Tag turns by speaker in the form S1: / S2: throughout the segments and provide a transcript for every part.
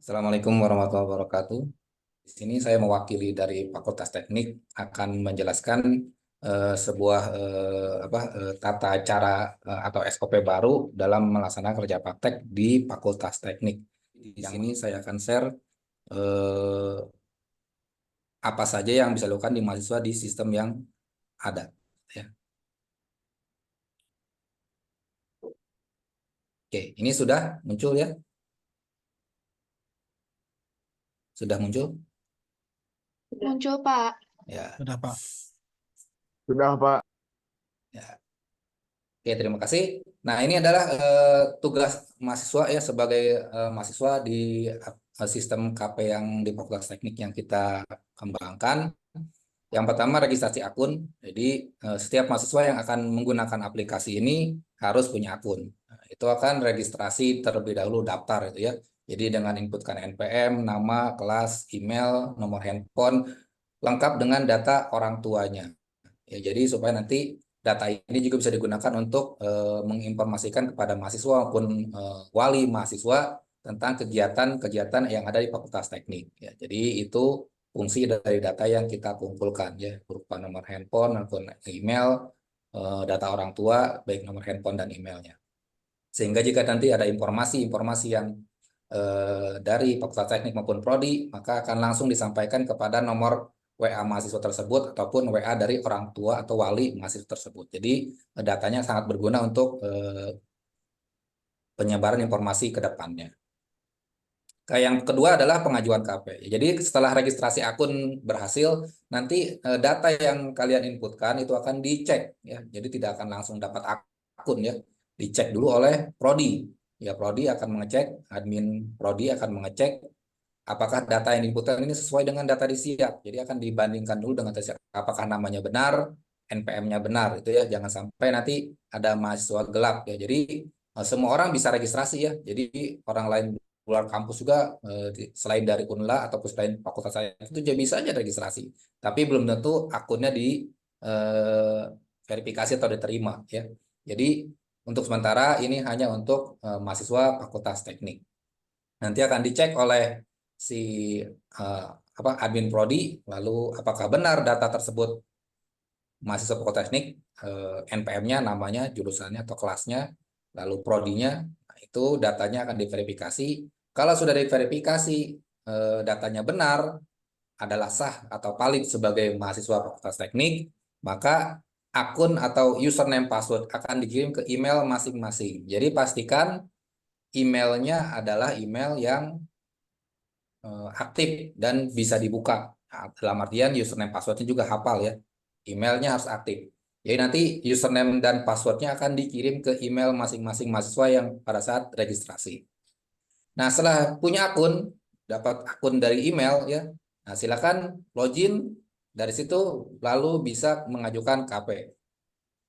S1: Assalamualaikum warahmatullahi wabarakatuh. Di sini saya mewakili dari Fakultas Teknik akan menjelaskan sebuah tata cara atau SOP baru dalam melaksanakan kerja praktek di Fakultas Teknik. Di sini saya akan share eh, apa saja yang bisa dilakukan di mahasiswa di sistem yang ada. Ya. Oke, ini sudah muncul ya? Sudah muncul?
S2: Muncul, Pak.
S1: Ya.
S3: Sudah, Pak.
S4: Sudah, Pak.
S1: Ya. Oke, terima kasih. Nah, ini adalah tugas mahasiswa ya sebagai mahasiswa di sistem KP yang di Fakultas Teknik yang kita kembangkan. Yang pertama registrasi akun. Jadi setiap mahasiswa yang akan menggunakan aplikasi ini harus punya akun. Nah, itu akan registrasi terlebih dahulu daftar itu ya. Jadi dengan inputkan NPM, nama, kelas, email, nomor handphone, lengkap dengan data orang tuanya. Ya, jadi supaya nanti data ini juga bisa digunakan untuk menginformasikan kepada mahasiswa maupun wali mahasiswa tentang kegiatan-kegiatan yang ada di Fakultas Teknik. Ya, jadi itu fungsi dari data yang kita kumpulkan ya berupa nomor handphone maupun email, data orang tua baik nomor handphone dan emailnya. Sehingga jika nanti ada informasi-informasi yang dari Fakultas Teknik maupun Prodi, maka akan langsung disampaikan kepada nomor WA mahasiswa tersebut ataupun WA dari orang tua atau wali mahasiswa tersebut. Jadi datanya sangat berguna untuk penyebaran informasi ke depannya. Yang kedua adalah pengajuan KP. Jadi setelah registrasi akun berhasil, nanti data yang kalian inputkan itu akan dicek ya. Jadi tidak akan langsung dapat akun ya. Dicek dulu oleh Prodi. Ya, Prodi akan mengecek, admin Prodi akan mengecek apakah data yang diinputkan ini sesuai dengan data di siap. Jadi akan dibandingkan dulu dengan data siap. Apakah namanya benar, NPM-nya benar itu ya. Jangan sampai nanti ada mahasiswa gelap ya. Jadi semua orang bisa registrasi ya. Jadi orang lain luar kampus juga selain dari UNLA ataupun selain fakultas saya itu juga bisa aja registrasi. Tapi belum tentu akunnya di verifikasi atau diterima ya. Jadi untuk sementara ini hanya untuk mahasiswa Fakultas Teknik. Nanti akan dicek oleh si admin prodi, lalu apakah benar data tersebut mahasiswa Fakultas Teknik, NPM-nya, namanya, jurusannya atau kelasnya, lalu prodinya, nah, itu datanya akan diverifikasi. Kalau sudah diverifikasi datanya benar, adalah sah atau valid sebagai mahasiswa Fakultas Teknik, maka akun atau username password akan dikirim ke email masing-masing. Jadi pastikan emailnya adalah email yang aktif dan bisa dibuka. Nah, dalam artian username passwordnya juga hafal ya. Emailnya harus aktif. Jadi nanti username dan passwordnya akan dikirim ke email masing-masing mahasiswa yang pada saat registrasi. Nah, setelah punya akun, dapat akun dari email ya. Nah, silakan login dari situ lalu bisa mengajukan KP.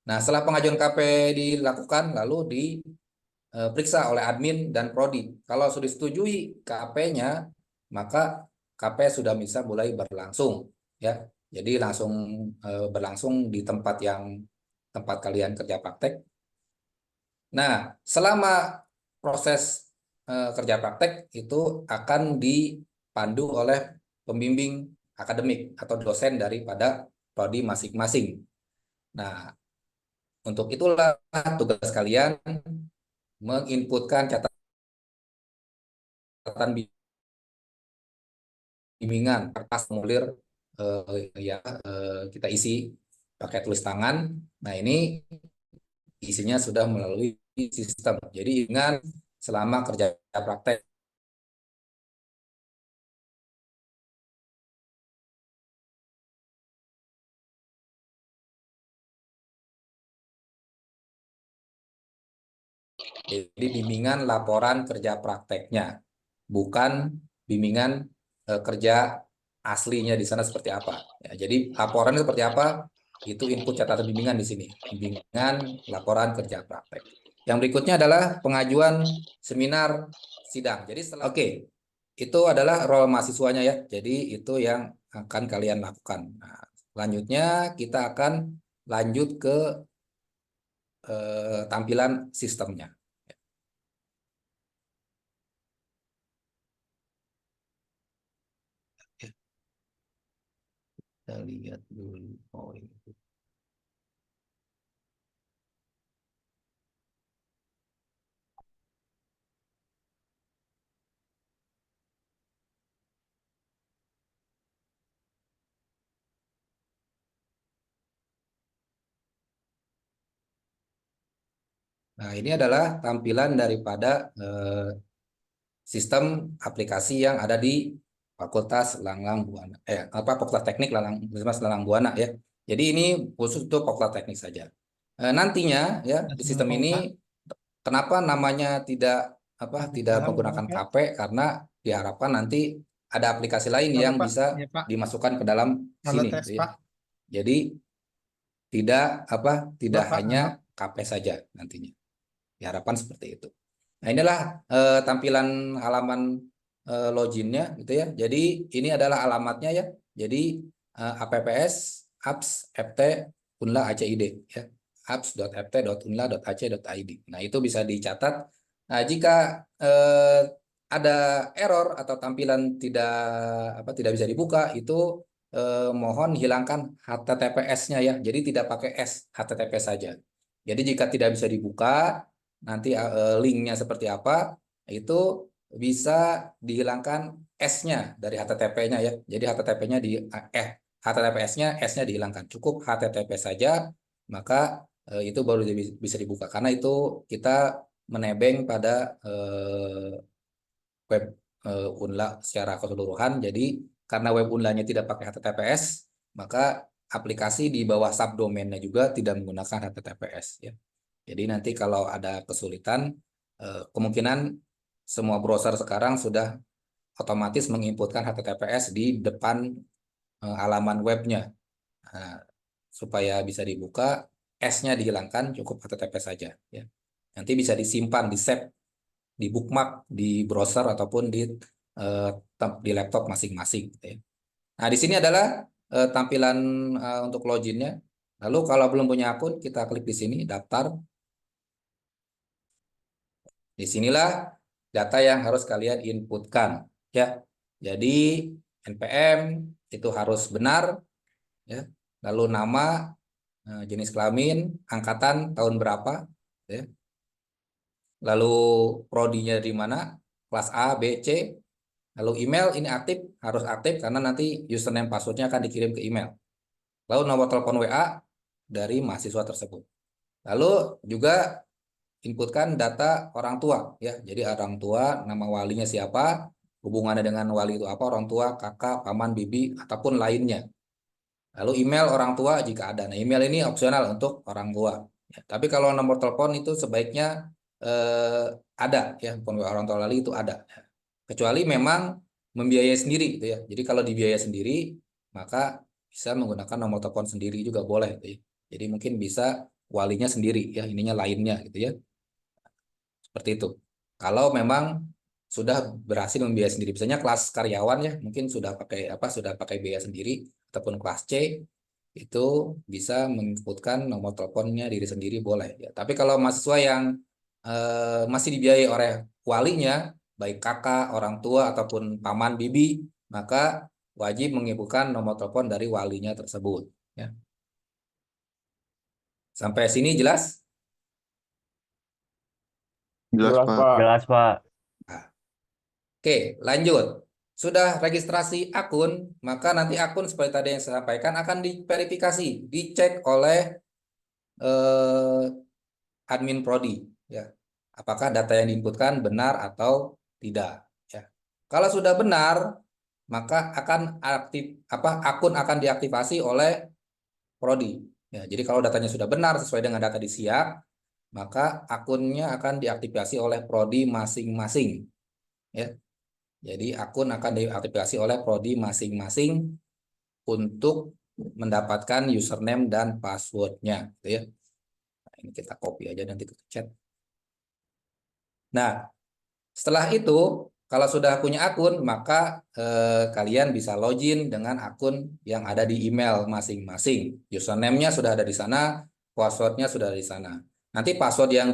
S1: Nah, setelah pengajuan KP dilakukan lalu diperiksa oleh admin dan prodi. Kalau sudah disetujui KP-nya, maka KP sudah bisa mulai berlangsung ya. Jadi langsung berlangsung di tempat kalian kerja praktek. Nah, selama proses kerja praktek itu akan dipandu oleh pembimbing akademik atau dosen daripada prodi masing-masing. Nah, untuk itulah tugas kalian menginputkan catatan bimbingan kertas formulir kita isi pakai tulis tangan. Nah, ini isinya sudah melalui sistem. Jadi ingat selama kerja praktek. Jadi bimbingan laporan kerja prakteknya, bukan bimbingan kerja aslinya di sana seperti apa. Ya, jadi laporan seperti apa, itu input catatan bimbingan di sini. Bimbingan laporan kerja praktek. Yang berikutnya adalah pengajuan seminar sidang. Jadi setelah oke, itu adalah role mahasiswanya ya. Jadi itu yang akan kalian lakukan. Nah, selanjutnya kita akan lanjut ke tampilan sistemnya. Kita lihat dulu. Oh, ini. Nah, ini adalah tampilan daripada sistem aplikasi yang ada di Fakultas Langlang Buana. Fakultas Teknik Universitas Langlang Buana ya. Jadi ini khusus untuk Fakultas Teknik saja. Nantinya ya di sistem ini kenapa namanya tidak menggunakan KP, karena diharapkan nanti ada aplikasi lain yang bisa dimasukkan ke dalam sini gitu ya. Jadi tidak hanya KP saja nantinya. Diharapkan seperti itu. Nah, inilah tampilan halaman loginnya gitu ya. Jadi ini adalah alamatnya ya. Jadi apps apps ft unla acid ya. apps.ft.unla.ac.id. Nah, itu bisa dicatat. Nah, jika ada error atau tampilan tidak bisa dibuka, itu mohon hilangkan HTTPS-nya ya. Jadi tidak pakai S, HTTP saja. Jadi jika tidak bisa dibuka, nanti linknya seperti apa, itu bisa dihilangkan S-nya dari HTTP-nya ya. Jadi HTTPS-nya S-nya dihilangkan. Cukup HTTP saja, maka itu baru bisa dibuka. Karena itu kita menebeng pada web Unla secara keseluruhan. Jadi karena web Unlanya tidak pakai HTTPS, maka aplikasi di bawah subdomainnya juga tidak menggunakan HTTPS ya. Jadi nanti kalau ada kesulitan, kemungkinan semua browser sekarang sudah otomatis menginputkan HTTPS di depan halaman webnya. Nah, supaya bisa dibuka, S-nya dihilangkan, cukup HTTP saja ya. Nanti bisa disimpan, di-save, di bookmark di browser ataupun di laptop masing-masing gitu ya. Nah, di sini adalah tampilan untuk loginnya. Lalu kalau belum punya akun, kita klik di sini daftar. Disinilah data yang harus kalian inputkan ya. Jadi NPM itu harus benar ya. Lalu nama, jenis kelamin, angkatan tahun berapa ya. Lalu prodinya di mana? Kelas A, B, C. Lalu email ini harus aktif karena nanti username passwordnya akan dikirim ke email. Lalu nomor telepon WA dari mahasiswa tersebut. Lalu juga inputkan data orang tua ya. Jadi orang tua, nama walinya siapa, hubungannya dengan wali itu apa, orang tua, kakak, paman, bibi ataupun lainnya. Lalu email orang tua jika ada. Nah, email ini opsional untuk orang tua. Ya, tapi kalau nomor telepon itu sebaiknya ada ya, telepon orang tua wali itu ada. Ya. Kecuali memang membiayai sendiri gitu ya. Jadi kalau dibiayai sendiri, maka bisa menggunakan nomor telepon sendiri juga boleh gitu ya. Jadi mungkin bisa walinya sendiri ya, ininya lainnya gitu ya. Seperti itu. Kalau memang sudah berhasil membiayai sendiri, misalnya kelas karyawan ya, mungkin sudah pakai biaya sendiri, ataupun kelas C itu bisa menginputkan nomor teleponnya diri sendiri boleh ya. Tapi kalau mahasiswa yang masih dibiayai oleh walinya, baik kakak, orang tua ataupun paman bibi, maka wajib menginputkan nomor telepon dari walinya tersebut ya. Sampai sini jelas?
S4: Jelas,
S3: Jelas,
S4: Pak.
S3: Pak.
S5: Jelas, Pak.
S1: Nah, oke, lanjut. Sudah registrasi akun, maka nanti akun seperti tadi yang saya sampaikan akan diverifikasi, dicek oleh admin prodi, ya. Apakah data yang diinputkan benar atau tidak, ya. Kalau sudah benar, maka akun akan diaktifasi oleh prodi. Ya, jadi kalau datanya sudah benar sesuai dengan data di SIAK, maka akunnya akan diaktifasi oleh prodi masing-masing, ya. Jadi akun akan diaktifasi oleh prodi masing-masing untuk mendapatkan username dan passwordnya, gitu ya. Nah, ini kita copy aja nanti ke chat. Nah, setelah itu kalau sudah punya akun, maka kalian bisa login dengan akun yang ada di email masing-masing. Username-nya sudah ada di sana, passwordnya sudah ada di sana. Nanti password yang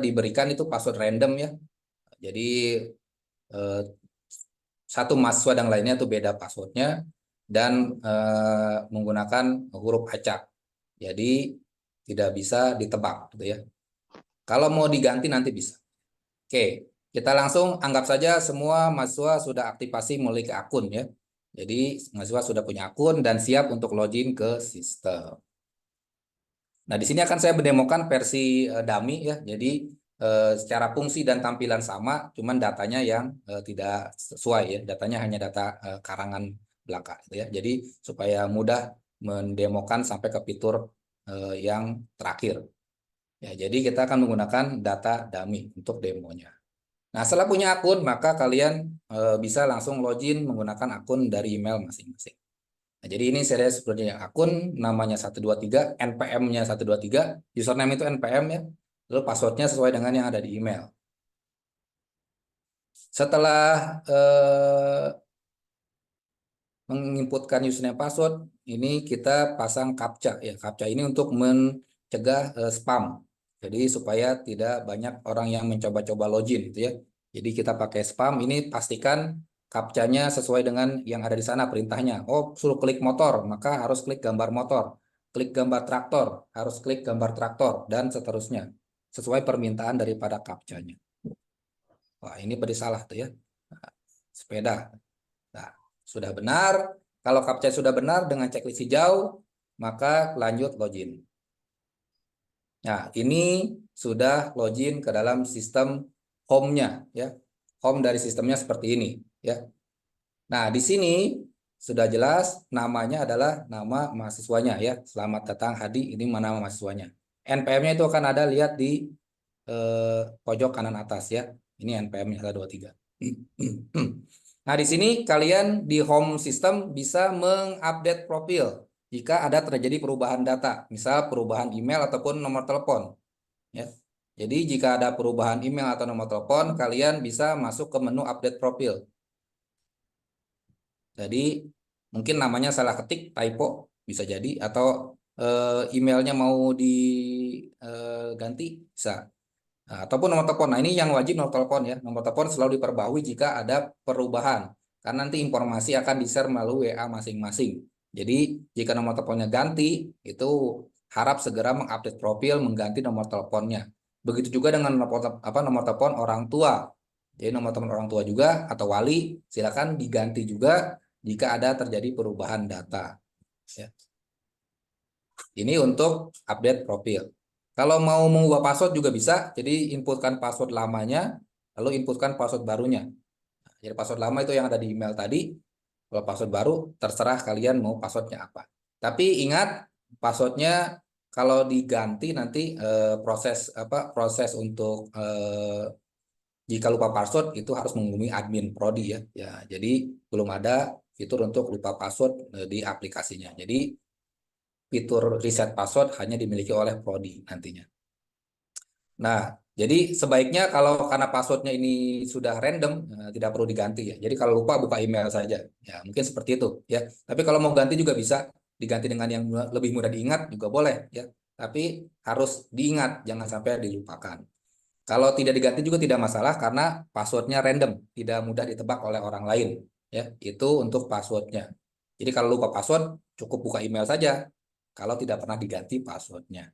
S1: diberikan itu password random ya. Jadi satu mahasiswa dan lainnya itu beda passwordnya. dan menggunakan huruf acak. Jadi tidak bisa ditebak gitu ya. Kalau mau diganti nanti bisa. Oke, kita langsung anggap saja semua mahasiswa sudah aktifasi memiliki akun ya. Jadi mahasiswa sudah punya akun dan siap untuk login ke sistem. Nah, di sini akan saya mendemokan versi dummy ya. Jadi secara fungsi dan tampilan sama, cuman datanya yang tidak sesuai ya. Datanya hanya data karangan belaka gitu ya. Jadi supaya mudah mendemokan sampai ke fitur yang terakhir. Ya, jadi kita akan menggunakan data dummy untuk demonya. Nah, setelah punya akun, maka kalian bisa langsung login menggunakan akun dari email masing-masing. Nah, jadi ini saya sebenarnya akun namanya 123, NPM-nya 123, username itu NPM ya. Lalu passwordnya sesuai dengan yang ada di email. Setelah menginputkan username password, ini kita pasang CAPTCHA ya. CAPTCHA ini untuk mencegah spam. Jadi supaya tidak banyak orang yang mencoba-coba login gitu ya. Jadi kita pakai spam ini pastikan CAPTCHA-nya sesuai dengan yang ada di sana perintahnya. Oh, suruh klik motor, maka harus klik gambar motor. Klik gambar traktor, harus klik gambar traktor dan seterusnya. Sesuai permintaan daripada CAPTCHA-nya. Wah, ini berarti salah tuh ya. Nah, sepeda. Nah, sudah benar. Kalau CAPTCHA sudah benar dengan checklist hijau, maka lanjut login. Nah, ini sudah login ke dalam sistem home-nya ya. Home dari sistemnya seperti ini ya. Nah, di sini sudah jelas namanya adalah nama mahasiswanya ya. Selamat datang Hadi, ini nama mahasiswanya. NPM-nya itu akan ada lihat di pojok kanan atas ya. Ini NPM-nya 123. Nah, di sini kalian di home system bisa mengupdate profil jika ada terjadi perubahan data, misal perubahan email ataupun nomor telepon. Ya. Jadi jika ada perubahan email atau nomor telepon, kalian bisa masuk ke menu update profil. Jadi mungkin namanya salah ketik, typo bisa jadi, atau emailnya mau diganti bisa. Nah, ataupun nomor telepon. Nah, ini yang wajib nomor telepon ya. Nomor telepon selalu diperbaharui jika ada perubahan. Karena nanti informasi akan di-share melalui WA masing-masing. Jadi, jika nomor teleponnya ganti, itu harap segera mengupdate profil, mengganti nomor teleponnya. Begitu juga dengan nomor telepon orang tua. Jadi, nomor telepon orang tua juga atau wali, silakan diganti juga jika ada terjadi perubahan data. Ya. Ini untuk update profil. Kalau mau mengubah password juga bisa, jadi inputkan password lamanya, lalu inputkan password barunya. Jadi password lama itu yang ada di email tadi, kalau password baru terserah kalian mau passwordnya apa. Tapi ingat passwordnya kalau diganti nanti proses untuk jika lupa password itu harus menghubungi admin prodi ya. Ya, jadi belum ada fitur untuk lupa password di aplikasinya. Jadi fitur reset password hanya dimiliki oleh prodi nantinya. Nah, jadi sebaiknya kalau karena passwordnya ini sudah random, tidak perlu diganti ya. Jadi kalau lupa buka email saja. Ya, mungkin seperti itu ya. Tapi kalau mau ganti juga bisa diganti dengan yang lebih mudah diingat juga boleh ya. Tapi harus diingat, jangan sampai dilupakan. Kalau tidak diganti juga tidak masalah karena passwordnya random, tidak mudah ditebak oleh orang lain ya. Itu untuk passwordnya. Jadi kalau lupa password cukup buka email saja. Kalau tidak pernah diganti passwordnya.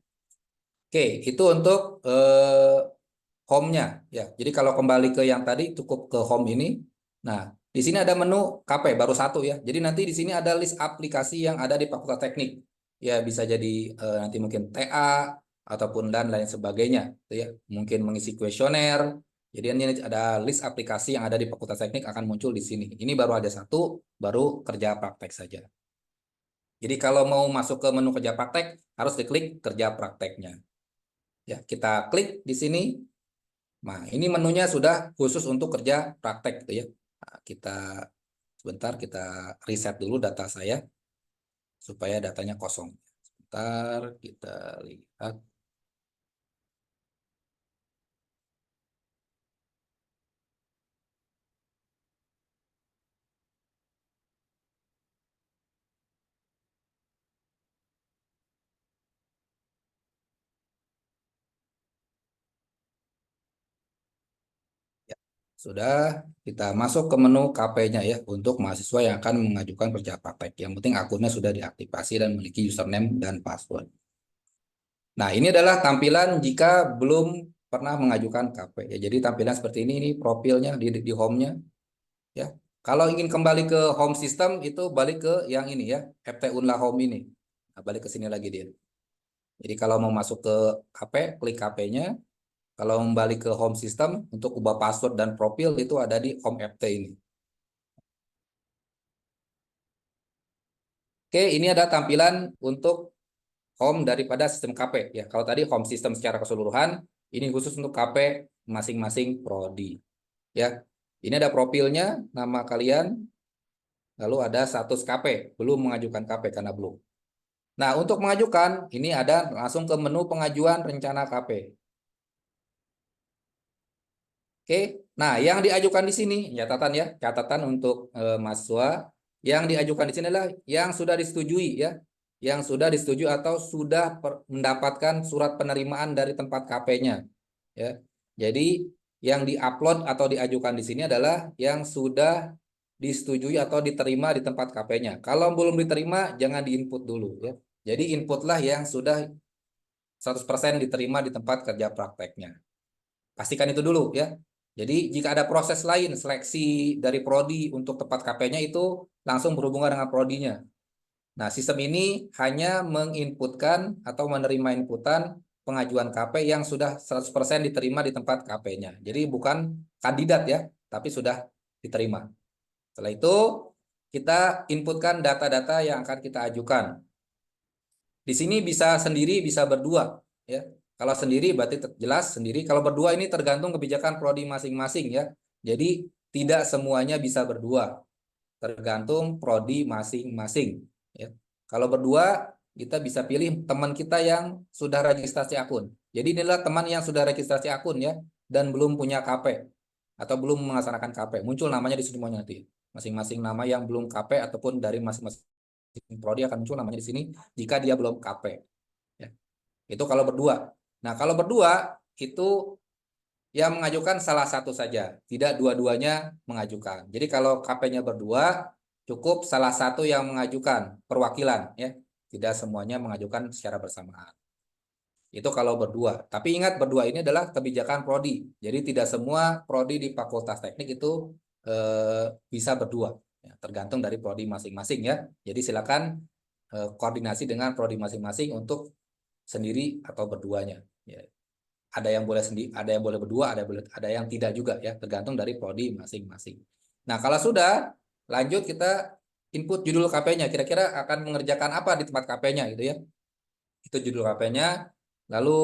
S1: Oke, itu untuk home-nya ya. Jadi kalau kembali ke yang tadi cukup ke home ini. Nah, di sini ada menu KP baru satu ya. Jadi nanti di sini ada list aplikasi yang ada di Fakultas Teknik. Ya, bisa jadi nanti mungkin TA ataupun dan lain sebagainya gitu ya. Mungkin mengisi kuesioner. Jadi ini ada list aplikasi yang ada di Fakultas Teknik akan muncul di sini. Ini baru ada satu, baru kerja praktek saja. Jadi kalau mau masuk ke menu kerja praktek harus diklik kerja prakteknya. Ya, kita klik di sini. Nah, ini menunya sudah khusus untuk kerja praktek gitu ya. Nah, kita sebentar kita reset dulu data saya supaya datanya kosong. Sebentar kita lihat. Ya, Sudah, kita masuk ke menu KP-nya ya untuk mahasiswa yang akan mengajukan kerja praktek. Yang penting akunnya sudah diaktifasi dan memiliki username dan password. Nah, ini adalah tampilan jika belum pernah mengajukan KP ya. Jadi tampilan seperti ini profilnya di home-nya ya. Kalau ingin kembali ke home system itu balik ke yang ini ya, FT Unla Home ini. Nah, balik ke sini lagi dia. Jadi kalau mau masuk ke KP, klik KP-nya. Kalau kembali ke home system untuk ubah password dan profil itu ada di home FT ini. Oke, ini ada tampilan untuk home daripada sistem KP ya. Kalau tadi home system secara keseluruhan, ini khusus untuk KP masing-masing prodi. Ya. Ini ada profilnya, nama kalian, lalu ada status KP, belum mengajukan KP karena belum. Nah, untuk mengajukan ini ada langsung ke menu pengajuan rencana KP. Oke. Nah, yang diajukan di sini catatan ya, catatan untuk mahasiswa yang diajukan di sini adalah yang sudah disetujui ya. Yang sudah disetujui atau sudah mendapatkan surat penerimaan dari tempat KP-nya ya. Jadi yang diupload atau diajukan di sini adalah yang sudah disetujui atau diterima di tempat KP-nya. Kalau belum diterima jangan diinput dulu ya. Jadi inputlah yang sudah 100% diterima di tempat kerja prakteknya. Pastikan itu dulu ya. Jadi jika ada proses lain seleksi dari prodi untuk tempat KP-nya itu langsung berhubungan dengan prodinya. Nah, sistem ini hanya menginputkan atau menerima inputan pengajuan KP yang sudah 100% diterima di tempat KP-nya. Jadi bukan kandidat ya, tapi sudah diterima. Setelah itu kita inputkan data-data yang akan kita ajukan. Di sini bisa sendiri, bisa berdua ya. Kalau sendiri berarti jelas sendiri. Kalau berdua ini tergantung kebijakan prodi masing-masing ya. Jadi tidak semuanya bisa berdua. Tergantung prodi masing-masing ya. Kalau berdua kita bisa pilih teman kita yang sudah registrasi akun. Jadi inilah teman yang sudah registrasi akun ya dan belum punya KP atau belum melaksanakan KP. Muncul namanya di sini semuanya nanti. Masing-masing nama yang belum KP ataupun dari masing-masing prodi akan muncul namanya di sini jika dia belum KP. Ya. Itu kalau berdua. Nah, kalau berdua itu yang mengajukan salah satu saja, tidak dua-duanya mengajukan. Jadi kalau KP-nya berdua, cukup salah satu yang mengajukan perwakilan, ya, tidak semuanya mengajukan secara bersamaan. Itu kalau berdua. Tapi ingat berdua ini adalah kebijakan prodi. Jadi tidak semua prodi di Fakultas Teknik itu bisa berdua. Ya, tergantung dari prodi masing-masing ya. Jadi silakan koordinasi dengan prodi masing-masing untuk sendiri atau berduanya. Ya. Ada yang boleh sendiri, ada yang boleh berdua, ada yang tidak juga ya, tergantung dari prodi masing-masing. Nah, kalau sudah lanjut kita input judul KP-nya, kira-kira akan mengerjakan apa di tempat KP-nya gitu ya. Itu judul KP-nya, lalu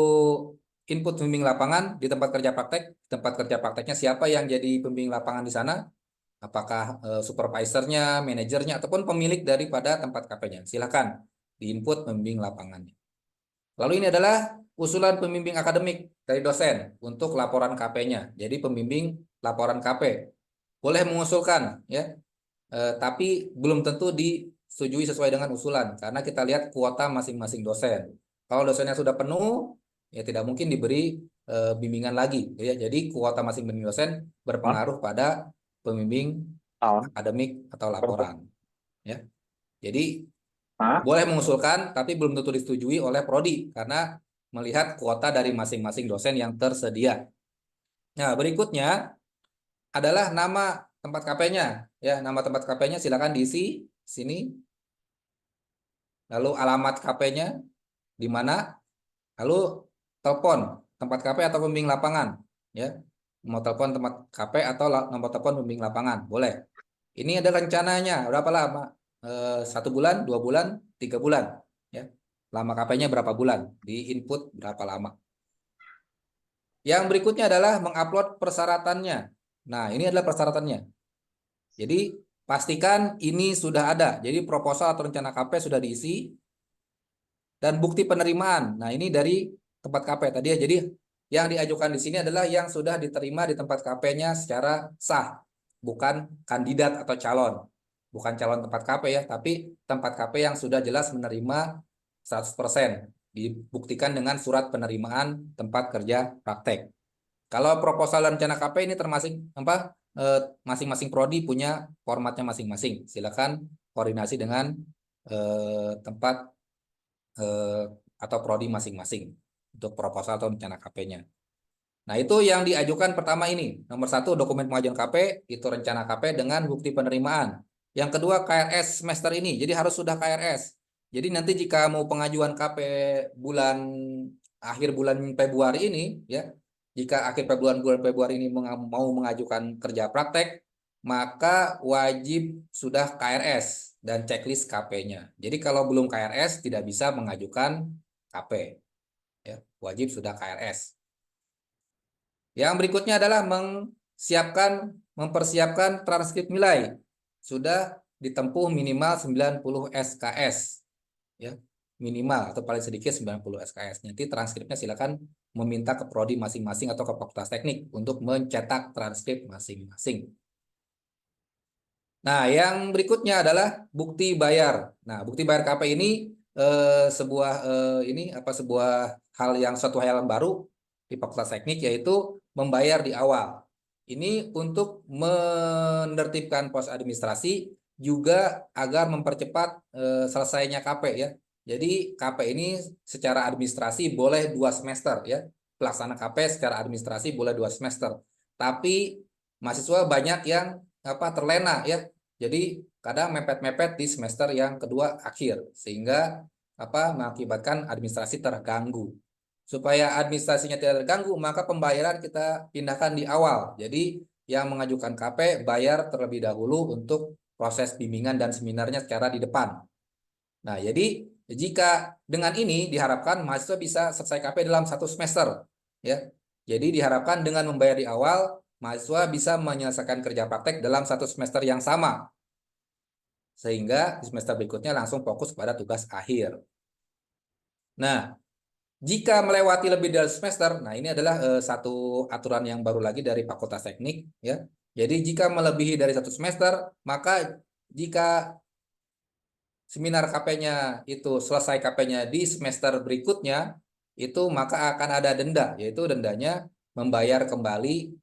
S1: input pembimbing lapangan di tempat kerja praktek, tempat kerja prakteknya siapa yang jadi pembimbing lapangan di sana, apakah supervisornya, manajernya, ataupun pemilik daripada tempat KP-nya. Silakan diinput pembimbing lapangannya. Lalu ini adalah usulan pembimbing akademik dari dosen untuk laporan KP-nya. Jadi pembimbing laporan KP boleh mengusulkan ya, tapi belum tentu disetujui sesuai dengan usulan karena kita lihat kuota masing-masing dosen. Kalau dosennya sudah penuh, ya tidak mungkin diberi bimbingan lagi. Ya. Jadi kuota masing-masing dosen berpengaruh pada pembimbing akademik atau laporan. Ya. Jadi boleh mengusulkan, tapi belum tentu disetujui oleh prodi karena melihat kuota dari masing-masing dosen yang tersedia. Nah, berikutnya adalah nama tempat KP-nya. Ya, nama tempat KP-nya silakan diisi sini. Lalu alamat KP-nya di mana? Lalu telepon tempat KP atau pembimbing lapangan. Ya, mau telepon tempat KP atau nomor telepon pembimbing lapangan, boleh. Ini ada rencananya berapa lama? 1 bulan, 2 bulan, 3 bulan. Ya, lama KP-nya berapa bulan? Di input berapa lama? Yang berikutnya adalah mengupload persyaratannya. Nah, ini adalah persyaratannya. Jadi pastikan ini sudah ada. Jadi proposal atau rencana KP sudah diisi dan bukti penerimaan. Nah, ini dari tempat KP tadi ya. Jadi yang diajukan di sini adalah yang sudah diterima di tempat KP-nya secara sah, bukan kandidat atau calon. Bukan calon tempat KP ya, tapi tempat KP yang sudah jelas menerima 100%. Dibuktikan dengan surat penerimaan tempat kerja praktek. Kalau proposal dan rencana KP ini termasuk apa? masing-masing prodi punya formatnya masing-masing. Silakan koordinasi dengan tempat atau prodi masing-masing untuk proposal atau rencana KP-nya. Nah, itu yang diajukan pertama ini. Nomor 1, dokumen pengajuan KP, itu rencana KP dengan bukti penerimaan. Yang kedua, KRS semester ini. Jadi harus sudah KRS. Jadi nanti jika mau pengajuan KP akhir bulan Februari ini, ya, jika akhir bulan Februari ini mau mengajukan kerja praktek, maka wajib sudah KRS dan checklist KP-nya. Jadi kalau belum KRS tidak bisa mengajukan KP. Ya, wajib sudah KRS. Yang berikutnya adalah mempersiapkan transkrip nilai. Sudah ditempuh minimal 90 SKS. Ya, minimal atau paling sedikit 90 SKS. Nanti transkripnya silakan meminta ke prodi masing-masing atau ke fakultas teknik untuk mencetak transkrip masing-masing. Nah, yang berikutnya adalah bukti bayar. Nah, bukti bayar KP ini sebuah suatu hal yang baru di fakultas teknik, yaitu membayar di awal. Ini untuk menertibkan pos administrasi juga agar mempercepat selesainya KP, ya. Jadi KP ini secara administrasi boleh 2 semester, ya. Pelaksana KP secara administrasi boleh 2 semester. Tapi mahasiswa banyak yang terlena, ya. Jadi kadang mepet-mepet di semester yang kedua akhir, sehingga mengakibatkan administrasi terganggu. Supaya administrasinya tidak terganggu, maka pembayaran kita pindahkan di awal. Jadi yang mengajukan KP bayar terlebih dahulu untuk proses bimbingan dan seminarnya secara di depan. Nah, jadi jika dengan ini diharapkan mahasiswa bisa selesai KP dalam 1 semester, ya. Jadi diharapkan dengan membayar di awal, mahasiswa bisa menyelesaikan kerja praktek dalam 1 semester yang sama. Sehingga di semester berikutnya langsung fokus pada tugas akhir. Nah, jika melewati lebih dari semester, nah ini adalah satu aturan yang baru lagi dari Fakultas Teknik, ya. Jadi jika melebihi dari 1 semester, maka jika seminar KP-nya itu selesai KP-nya di semester berikutnya, itu maka akan ada denda, yaitu dendanya membayar kembali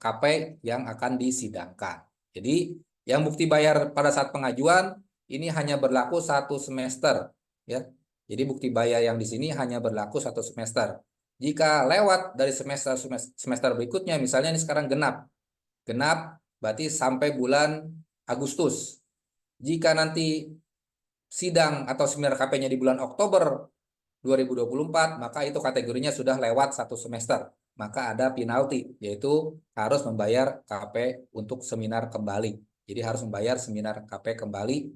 S1: KP yang akan disidangkan. Jadi yang bukti bayar pada saat pengajuan ini hanya berlaku 1 semester, ya. Jadi bukti bayar yang di sini hanya berlaku 1 semester. Jika lewat dari semester berikutnya, misalnya ini sekarang genap berarti sampai bulan Agustus. Jika nanti sidang atau seminar KP-nya di bulan Oktober 2024, maka itu kategorinya sudah lewat 1 semester. Maka ada penalti, yaitu harus membayar KP untuk seminar kembali. Jadi harus membayar seminar KP kembali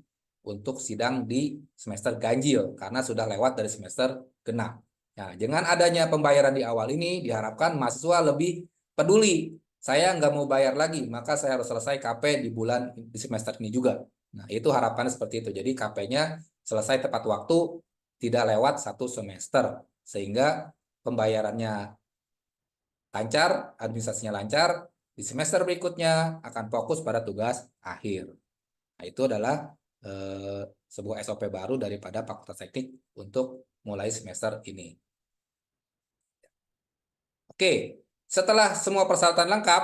S1: untuk sidang di semester ganjil, karena sudah lewat dari semester genap. Nah, dengan adanya pembayaran di awal ini, diharapkan mahasiswa lebih peduli. Saya nggak mau bayar lagi, maka saya harus selesai KP di semester ini juga. Nah, itu harapannya seperti itu. Jadi KP-nya selesai tepat waktu, tidak lewat 1 semester, sehingga pembayarannya lancar, administrasinya lancar, di semester berikutnya akan fokus pada tugas akhir. Nah, itu adalah sebuah SOP baru daripada Fakultas Teknik untuk mulai semester ini. Oke, setelah semua persyaratan lengkap,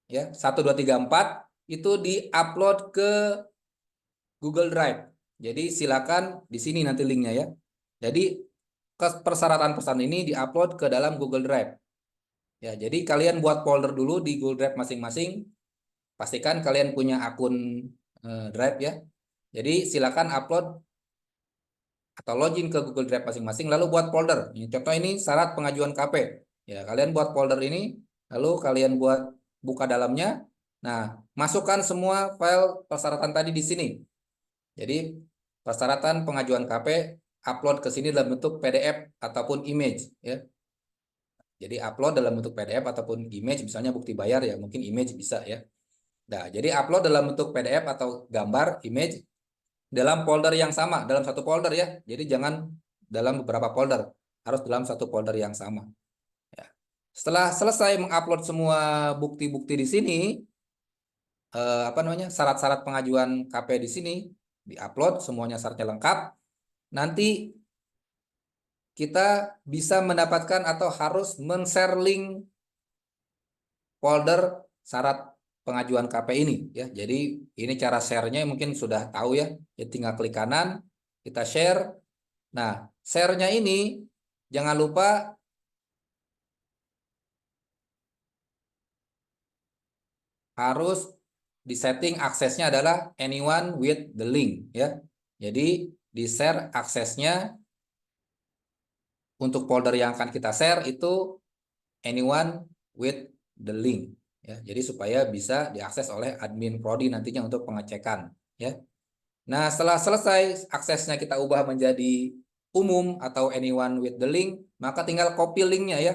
S1: ya 1, 2, 3, 4, itu di-upload ke Google Drive. Jadi silakan di sini nanti linknya, ya. Jadi persyaratan ini diupload ke dalam Google Drive. Ya, jadi kalian buat folder dulu di Google Drive masing-masing. Pastikan kalian punya akun Drive, ya. Jadi silakan upload atau login ke Google Drive masing-masing, lalu buat folder. Contoh ini syarat pengajuan KP. Ya, kalian buat folder ini, lalu kalian buka dalamnya. Nah, masukkan semua file persyaratan tadi di sini. Jadi persyaratan pengajuan KP upload ke sini dalam bentuk PDF ataupun image, ya. Jadi upload dalam bentuk PDF ataupun image, misalnya bukti bayar, ya mungkin image bisa, ya. Nah, jadi upload dalam bentuk PDF atau gambar, image dalam folder yang sama, dalam 1 folder, ya. Jadi jangan dalam beberapa folder, harus dalam 1 folder yang sama. Ya. Setelah selesai mengupload semua bukti-bukti di sini, syarat-syarat pengajuan KP di sini diupload, semuanya syaratnya lengkap. Nanti kita bisa mendapatkan atau harus men-share link folder syarat pengajuan KP ini ya. Jadi ini cara share-nya mungkin sudah tahu ya. Ya tinggal klik kanan, kita share. Nah, share-nya ini jangan lupa harus disetting aksesnya adalah anyone with the link ya. Jadi di share aksesnya untuk folder yang akan kita share itu anyone with the link ya. Jadi supaya bisa diakses oleh admin prodi nantinya untuk pengecekan ya. Nah, setelah selesai aksesnya kita ubah menjadi umum atau anyone with the link, maka tinggal copy linknya ya.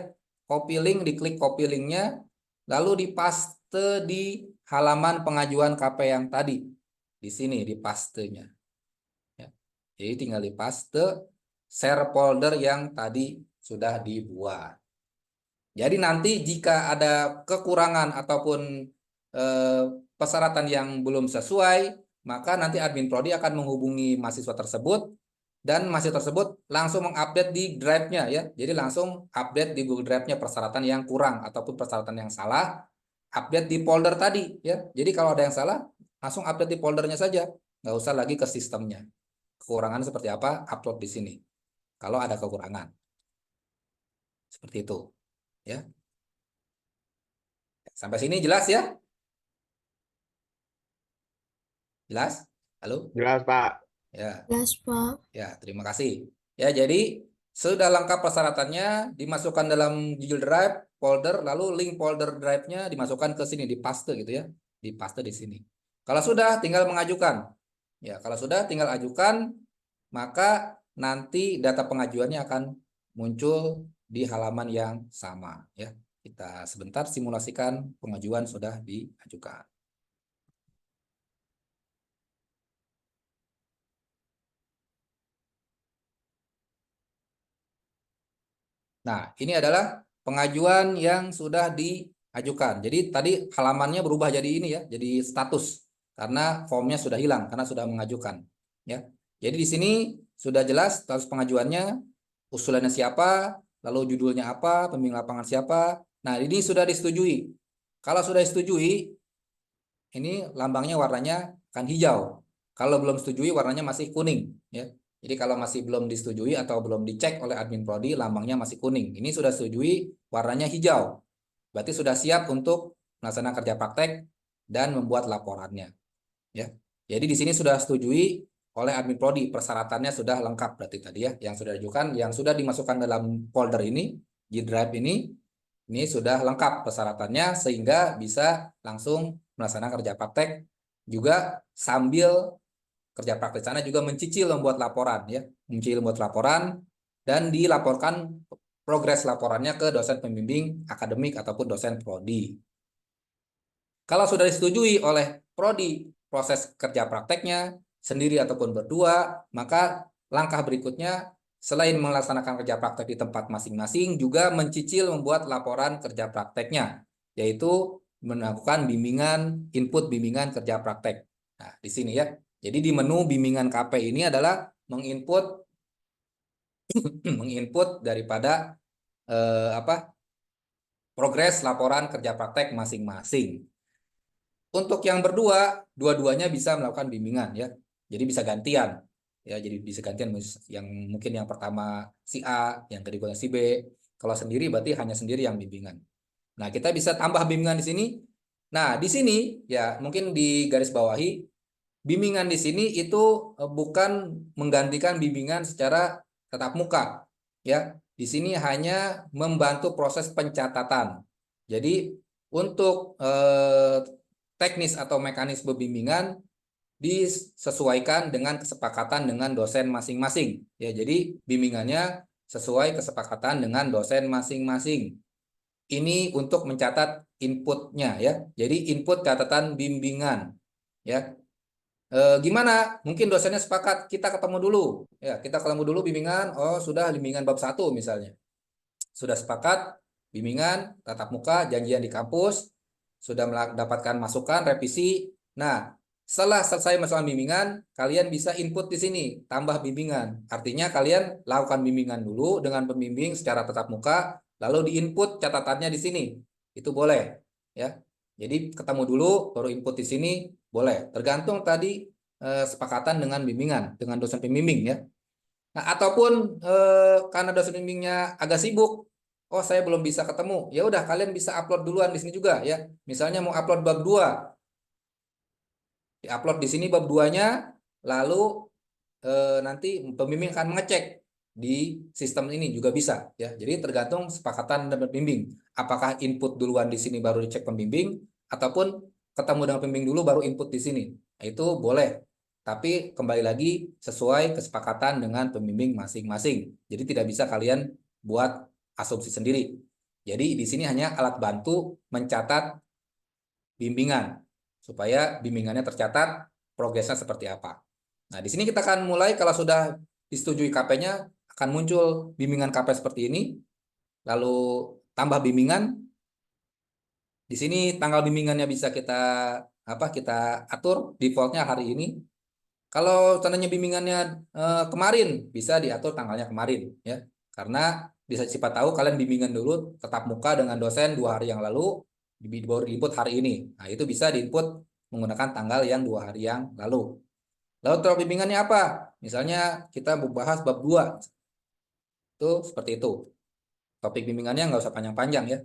S1: Copy link, diklik copy linknya, lalu dipaste di halaman pengajuan KP yang tadi. Di sini dipastenya. Ya. Jadi tinggal dipaste share folder yang tadi sudah dibuat. Jadi nanti jika ada kekurangan ataupun persyaratan yang belum sesuai, maka nanti admin prodi akan menghubungi mahasiswa tersebut dan mahasiswa tersebut langsung mengupdate di drive-nya ya. Jadi langsung update di Google Drive-nya persyaratan yang kurang ataupun persyaratan yang salah, update di folder tadi ya. Jadi kalau ada yang salah, langsung update di foldernya saja, nggak usah lagi ke sistemnya. Kekurangan seperti apa? Upload di sini. Kalau ada kekurangan. Seperti itu. Ya. Sampai sini jelas ya? Jelas? Halo?
S4: Jelas, Pak.
S1: Ya.
S2: Jelas, Pak.
S1: Ya, terima kasih. Ya, jadi sudah lengkap persyaratannya, dimasukkan dalam Google Drive folder, lalu link folder drive-nya dimasukkan ke sini, dipaste gitu ya. Dipaste di sini. Kalau sudah, tinggal mengajukan. Ya, kalau sudah tinggal ajukan, maka nanti data pengajuannya akan muncul di halaman yang sama ya. Kita sebentar simulasikan pengajuan sudah diajukan. Nah, ini adalah pengajuan yang sudah diajukan. Jadi tadi halamannya berubah jadi ini ya, jadi status karena formnya sudah hilang karena sudah mengajukan ya. Jadi di sini sudah jelas status pengajuannya, usulannya siapa, lalu judulnya apa, pembimbing lapangan siapa. Nah, ini sudah disetujui. Kalau sudah disetujui, ini lambangnya warnanya kan hijau. Kalau belum setujui warnanya masih kuning ya. Jadi kalau masih belum disetujui atau belum dicek oleh admin prodi lambangnya masih kuning. Ini sudah setujui warnanya hijau. Berarti sudah siap untuk melaksanakan kerja praktek dan membuat laporannya ya. Jadi di sini sudah setujui oleh admin prodi, persyaratannya sudah lengkap berarti tadi ya, yang sudah diajukan, yang sudah dimasukkan dalam folder ini, G Drive ini sudah lengkap persyaratannya sehingga bisa langsung melaksanakan kerja praktek juga sambil kerja praktek sana juga mencicil membuat laporan ya, mencicil membuat laporan dan dilaporkan progres laporannya ke dosen pembimbing akademik ataupun dosen prodi. Kalau sudah disetujui oleh prodi proses kerja prakteknya sendiri ataupun berdua, maka langkah berikutnya selain melaksanakan kerja praktek di tempat masing-masing juga mencicil membuat laporan kerja prakteknya, yaitu melakukan bimbingan, input bimbingan kerja praktek. Nah, di sini ya. Jadi di menu bimbingan KP ini adalah menginput menginput daripada progres laporan kerja praktek masing-masing. Untuk yang berdua, dua-duanya bisa melakukan bimbingan ya. Jadi bisa gantian. Ya, jadi bisa gantian yang mungkin yang pertama si A, yang kedua si B. Kalau sendiri berarti hanya sendiri yang bimbingan. Nah, kita bisa tambah bimbingan di sini. Nah, di sini ya mungkin di garis bawahi bimbingan di sini itu bukan menggantikan bimbingan secara tatap muka. Ya, di sini hanya membantu proses pencatatan. Jadi untuk teknis atau mekanisme bimbingan disesuaikan dengan kesepakatan dengan dosen masing-masing. Ya, jadi bimbingannya sesuai kesepakatan dengan dosen masing-masing. Ini untuk mencatat inputnya ya. Jadi input catatan bimbingan ya. Gimana? Mungkin dosennya sepakat kita ketemu dulu. Ya, kita ketemu dulu bimbingan. Oh, sudah bimbingan bab 1 misalnya. Sudah sepakat bimbingan tatap muka, janjian di kampus, sudah mendapatkan masukan, revisi. Nah, setelah selesai masukan bimbingan, kalian bisa input di sini, tambah bimbingan. Artinya kalian lakukan bimbingan dulu dengan pembimbing secara tatap muka, lalu diinput catatannya di sini. Itu boleh. ya. Jadi ketemu dulu baru input di sini boleh. Tergantung tadi sepakatan dengan bimbingan, dengan dosen pembimbing ya. Nah, ataupun karena dosen bimbingnya agak sibuk, oh saya belum bisa ketemu. Ya udah kalian bisa upload duluan di sini juga ya. Misalnya mau upload bab 2, diupload di sini bab 2-nya, lalu nanti pembimbing akan mengecek di sistem ini juga bisa ya. Jadi tergantung sepakatan dengan pembimbing. Apakah input duluan di sini baru dicek pembimbing ataupun ketemu dengan pembimbing dulu baru input di sini. Nah, itu boleh. Tapi kembali lagi sesuai kesepakatan dengan pembimbing masing-masing. Jadi tidak bisa kalian buat asumsi sendiri. Jadi di sini hanya alat bantu mencatat bimbingan supaya bimbingannya tercatat progresnya seperti apa. Nah, di sini kita akan mulai kalau sudah disetujui KP-nya akan muncul bimbingan KP seperti ini. Lalu tambah bimbingan. Di sini tanggal bimbingannya bisa kita atur defaultnya hari ini. Kalau tandanya bimbingannya kemarin bisa diatur tanggalnya kemarin ya. Karena bisa siapa tahu kalian bimbingan dulu tetap muka dengan dosen 2 hari yang lalu baru diinput hari ini. Nah, itu bisa diinput menggunakan tanggal yang 2 hari yang lalu. Lalu topik bimbingannya apa? Misalnya kita membahas bab 2. Itu seperti itu. Topik bimbingannya nggak usah panjang-panjang ya.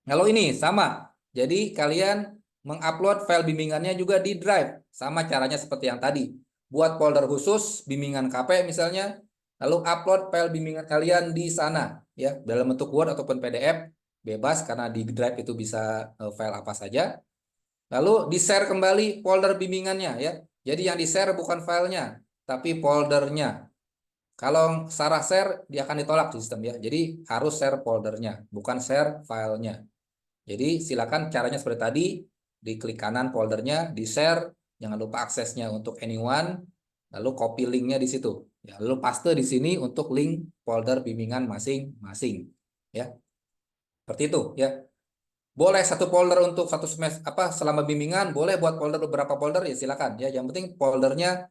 S1: Kalau ini sama. Jadi kalian mengupload file bimbingannya juga di Drive. Sama caranya seperti yang tadi. Buat folder khusus bimbingan KP misalnya, lalu upload file bimbingan kalian di sana ya, dalam bentuk Word ataupun PDF, bebas karena di Drive itu bisa file apa saja. Lalu di-share kembali folder bimbingannya ya. Jadi yang di-share bukan filenya, tapi foldernya. Kalau Sarah share, dia akan ditolak sistem ya. Jadi harus share foldernya, bukan share filenya. Jadi silakan caranya seperti tadi, diklik kanan foldernya, di-share, jangan lupa aksesnya untuk anyone, lalu copy linknya di situ. Ya, lalu paste di sini untuk link folder bimbingan masing-masing. Ya, seperti itu ya. Boleh satu folder untuk satu semester selama bimbingan, boleh buat folder beberapa folder ya silakan ya. Yang penting foldernya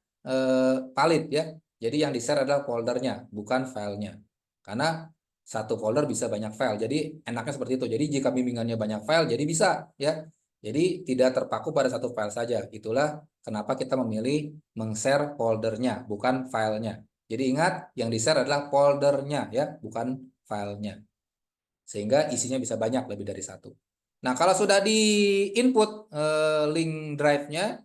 S1: valid ya. Jadi yang di-share adalah foldernya, bukan filenya. Karena satu folder bisa banyak file. Jadi enaknya seperti itu. Jadi jika bimbingannya banyak file, jadi bisa ya. Jadi tidak terpaku pada satu file saja. Itulah kenapa kita memilih meng-share foldernya, bukan filenya. Jadi ingat, yang di-share adalah foldernya ya, bukan filenya. Sehingga isinya bisa banyak, lebih dari satu. Nah, kalau sudah di input link drive-nya,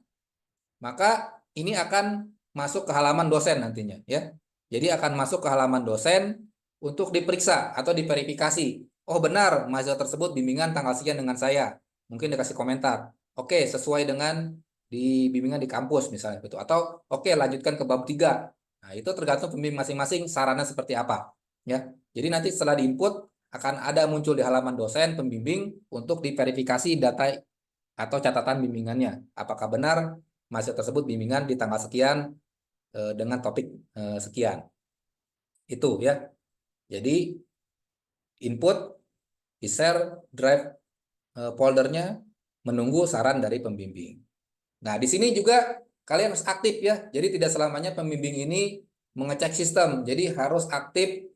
S1: maka ini akan masuk ke halaman dosen nantinya ya. Jadi akan masuk ke halaman dosen untuk diperiksa atau diverifikasi. Oh benar, mahasiswa tersebut bimbingan tanggal sekian dengan saya. Mungkin dikasih komentar. Oke, sesuai dengan di bimbingan di kampus misalnya gitu. Atau oke, lanjutkan ke bab 3. Nah, itu tergantung pembimbing masing-masing sarannya seperti apa ya. Jadi nanti setelah diinput akan ada muncul di halaman dosen pembimbing untuk diverifikasi data atau catatan bimbingannya. Apakah benar mahasiswa tersebut bimbingan di tanggal sekian dengan topik sekian. Itu ya. Jadi input, di-share drive foldernya, menunggu saran dari pembimbing. Nah, di sini juga kalian harus aktif ya. Jadi tidak selamanya pembimbing ini mengecek sistem. Jadi harus aktif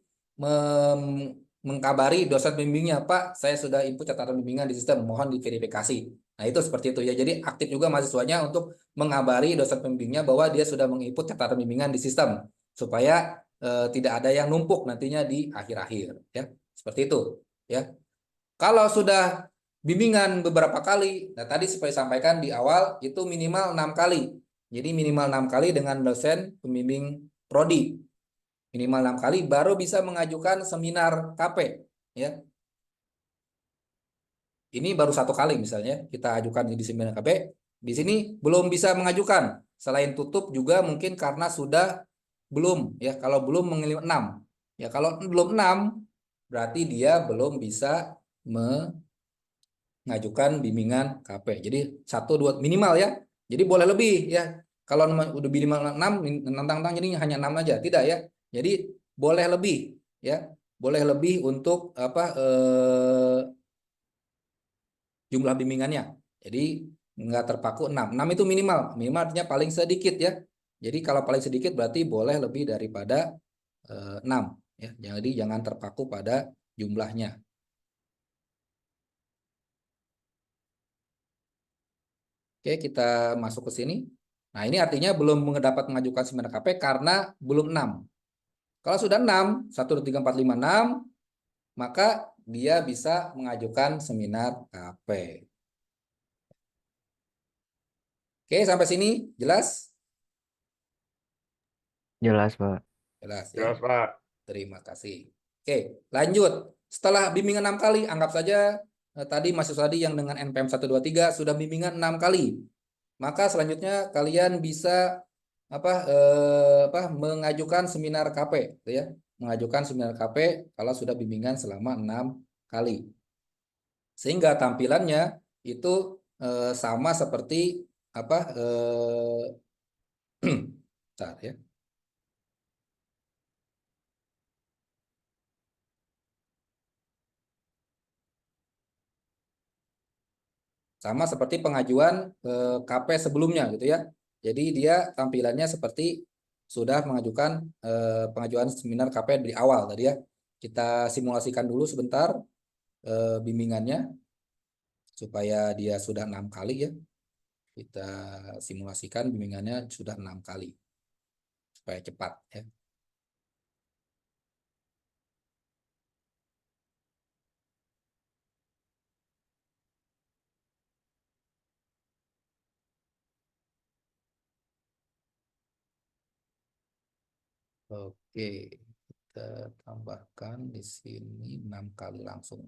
S1: mengkabari dosen pembimbingnya, Pak, saya sudah input catatan bimbingan di sistem, mohon diverifikasi. Nah, itu seperti itu ya. Jadi aktif juga mahasiswanya untuk mengabari dosen pembimbingnya bahwa dia sudah menginput catatan bimbingan di sistem supaya tidak ada yang numpuk nantinya di akhir-akhir ya. Seperti itu ya. Kalau sudah bimbingan beberapa kali, nah tadi seperti sampaikan di awal itu minimal 6 kali. Jadi minimal 6 kali dengan dosen pembimbing prodi. Minimal 6 kali baru bisa mengajukan seminar KP ya. Ini baru 1 kali misalnya kita ajukan di seminar KP, di sini belum bisa mengajukan. Selain tutup juga mungkin karena sudah belum ya. Kalau belum mengirim 6. Ya kalau belum 6 berarti dia belum bisa mengajukan bimbingan KP. Jadi 1 2 minimal ya. Jadi boleh lebih ya. Kalau udah minimal 6 tentang jadi hanya 6 aja, tidak ya. Jadi boleh lebih ya. Boleh lebih untuk jumlah bimbingannya. Jadi nggak terpaku 6. 6 itu minimal. Minimal artinya paling sedikit ya. Jadi kalau paling sedikit berarti boleh lebih daripada 6 ya. Jadi jangan terpaku pada jumlahnya. Oke, kita masuk ke sini. Nah, ini artinya belum dapat mengajukan seminar KP karena belum 6. Kalau sudah 6, 1, 2, 3, 4, 5, 6, maka dia bisa mengajukan seminar KP. Oke, sampai sini jelas?
S3: Jelas, Pak.
S1: Jelas ya.
S4: Jelas, Pak.
S1: Terima kasih. Oke, lanjut. Setelah bimbingan 6 kali, anggap saja tadi mahasiswa tadi yang dengan NPM 123 sudah bimbingan 6 kali. Maka selanjutnya kalian bisa mengajukan seminar KP, gitu ya. Mengajukan seminar KP kalau sudah bimbingan selama 6 kali. Sehingga tampilannya itu sama seperti apa bentar ya. Sama seperti pengajuan KP sebelumnya gitu ya. Jadi dia tampilannya seperti sudah mengajukan pengajuan seminar KP dari awal tadi ya. Kita simulasikan dulu sebentar bimbingannya supaya dia sudah 6 kali ya. Kita simulasikan bimbingannya sudah 6 kali supaya cepat ya. Oke, kita tambahkan di sini 6 kali langsung.